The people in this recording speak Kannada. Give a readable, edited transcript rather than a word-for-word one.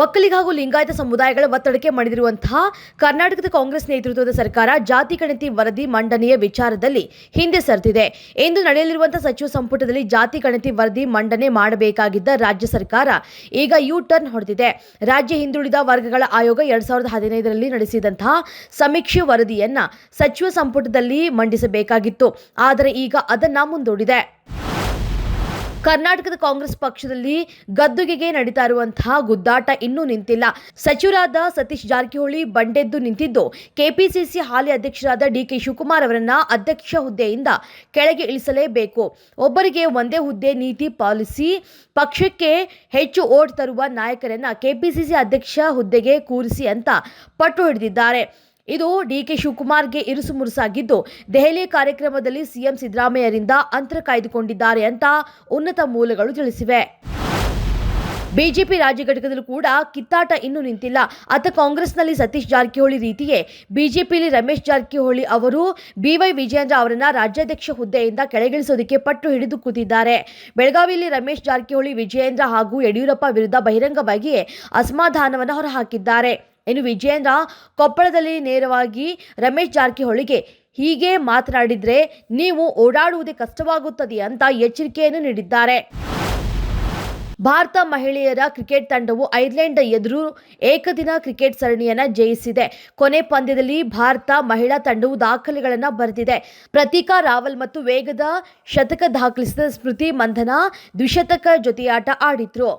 ಒಕ್ಕಲಿಗ ಹಾಗೂ ಲಿಂಗಾಯತ ಸಮುದಾಯಗಳ ಒತ್ತಡಕ್ಕೆ ಮಣಿದಿರುವಂತಹ ಕರ್ನಾಟಕದ ಕಾಂಗ್ರೆಸ್ ನೇತೃತ್ವದ ಸರ್ಕಾರ ಜಾತಿ ಗಣತಿ ವರದಿ ಮಂಡನೆಯ ವಿಚಾರದಲ್ಲಿ ಹಿಂದೆ ಸರಿದಿದೆ. ಇಂದು ನಡೆಯಲಿರುವಂತಹ ಸಚಿವ ಸಂಪುಟದಲ್ಲಿ ಜಾತಿ ಗಣತಿ ವರದಿ ಮಂಡನೆ ಮಾಡಬೇಕಾಗಿದ್ದ ರಾಜ್ಯ ಸರ್ಕಾರ ಈಗ ಯು ಟರ್ನ್ ಹೊಡೆದಿದೆ. ರಾಜ್ಯ ಹಿಂದುಳಿದ ವರ್ಗಗಳ ಆಯೋಗ 2015ರಲ್ಲಿ ನಡೆಸಿದಂತಹ ಸಮೀಕ್ಷೆ ವರದಿಯನ್ನ ಸಚಿವ ಸಂಪುಟದಲ್ಲಿ ಮಂಡಿಸಬೇಕಾಗಿತ್ತು. ಆದರೆ ಈಗ ಅದನ್ನ ಮುಂದೂಡಿದೆ. ಕರ್ನಾಟಕದ ಕಾಂಗ್ರೆಸ್ ಪಕ್ಷದಲ್ಲಿ ಗದ್ದುಗೆಗೆ ನಡೀತಾ ಇರುವಂತಹ ಗುದ್ದಾಟ ಇನ್ನೂ ನಿಂತಿಲ್ಲ. ಸಚಿವರಾದ ಸತೀಶ್ ಜಾರಕಿಹೊಳಿ ಬಂಡೆದ್ದು ನಿಂತಿದ್ದು ಕೆಪಿಸಿಸಿ ಹಾಲಿ ಅಧ್ಯಕ್ಷರಾದ ಡಿಕೆ ಶಿವಕುಮಾರ್ ಅವರನ್ನ ಅಧ್ಯಕ್ಷ ಹುದ್ದೆಯಿಂದ ಕೆಳಗೆ ಇಳಿಸಲೇಬೇಕು. ಒಬ್ಬರಿಗೆ ಒಂದೇ ಹುದ್ದೆ ನೀತಿ ಪಾಲಿಸಿ ಪಕ್ಷಕ್ಕೆ ಹೆಚ್ಚು ಓಟ್ ತರುವ ನಾಯಕರನ್ನ ಕೆಪಿಸಿಸಿ ಅಧ್ಯಕ್ಷ ಹುದ್ದೆಗೆ ಕೂರಿಸಿ ಅಂತ ಪಟ್ಟು ಹಿಡಿದಿದ್ದಾರೆ. ಇದು ಡಿಕೆ ಶಿವಕುಮಾರ್ಗೆ ಇರುಸು ಮುರುಸಾಗಿದ್ದು ದೆಹಲಿ ಕಾರ್ಯಕ್ರಮದಲ್ಲಿ ಸಿಎಂ ಸಿದ್ದರಾಮಯ್ಯರಿಂದ ಅಂತರ ಕಾಯ್ದುಕೊಂಡಿದ್ದಾರೆ ಅಂತ ಉನ್ನತ ಮೂಲಗಳು ತಿಳಿಸಿವೆ. ಬಿಜೆಪಿ ರಾಜ್ಯ ಘಟಕದಲ್ಲೂ ಕೂಡ ಕಿತ್ತಾಟ ಇನ್ನೂ ನಿಂತಿಲ್ಲ. ಅತ್ತ ಕಾಂಗ್ರೆಸ್ನಲ್ಲಿ ಸತೀಶ್ ಜಾರಕಿಹೊಳಿ ರೀತಿಯೇ ಬಿಜೆಪಿಯಲ್ಲಿ ರಮೇಶ್ ಜಾರಕಿಹೊಳಿ ಅವರು ಬಿವೈ ವಿಜಯೇಂದ್ರ ಅವರನ್ನ ರಾಜ್ಯಾಧ್ಯಕ್ಷ ಹುದ್ದೆಯಿಂದ ಕೆಳಗಿಳಿಸೋದಕ್ಕೆ ಪಟ್ಟು ಹಿಡಿದು ಕೂತಿದ್ದಾರೆ. ಬೆಳಗಾವಿಯಲ್ಲಿ ರಮೇಶ್ ಜಾರಕಿಹೊಳಿ ವಿಜಯೇಂದ್ರ ಹಾಗೂ ಯಡಿಯೂರಪ್ಪ ವಿರುದ್ಧ ಬಹಿರಂಗವಾಗಿಯೇ ಅಸಮಾಧಾನವನ್ನು ಹೊರಹಾಕಿದ್ದಾರೆ. ಇನ್ನು ವಿಜಯೇಂದ್ರ ಕೊಪ್ಪಳದಲ್ಲಿ ನೇರವಾಗಿ ರಮೇಶ್ ಜಾರಕಿಹೊಳಿಗೆ ಹೀಗೆ ಮಾತನಾಡಿದ್ರೆ ನೀವು ಓಡಾಡುವುದೇ ಕಷ್ಟವಾಗುತ್ತದೆ ಅಂತ ಎಚ್ಚರಿಕೆಯನ್ನು ನೀಡಿದ್ದಾರೆ. ಭಾರತ ಮಹಿಳೆಯರ ಕ್ರಿಕೆಟ್ ತಂಡವು ಐರ್ಲೆಂಡ್ ಎದುರು ಏಕದಿನ ಕ್ರಿಕೆಟ್ ಸರಣಿಯನ್ನು ಜಯಿಸಿದೆ. ಕೊನೆ ಪಂದ್ಯದಲ್ಲಿ ಭಾರತ ಮಹಿಳಾ ತಂಡವು ದಾಖಲೆಗಳನ್ನು ಬರೆದಿದೆ. ಪ್ರತೀಕಾ ರಾವಲ್ ಮತ್ತು ವೇಗದ ಶತಕ ದಾಖಲಿಸಿದ ಸ್ಮೃತಿ ಮಂಧನ ದ್ವಿಶತಕ ಜೊತೆಯಾಟ ಆಡಿದ್ರು.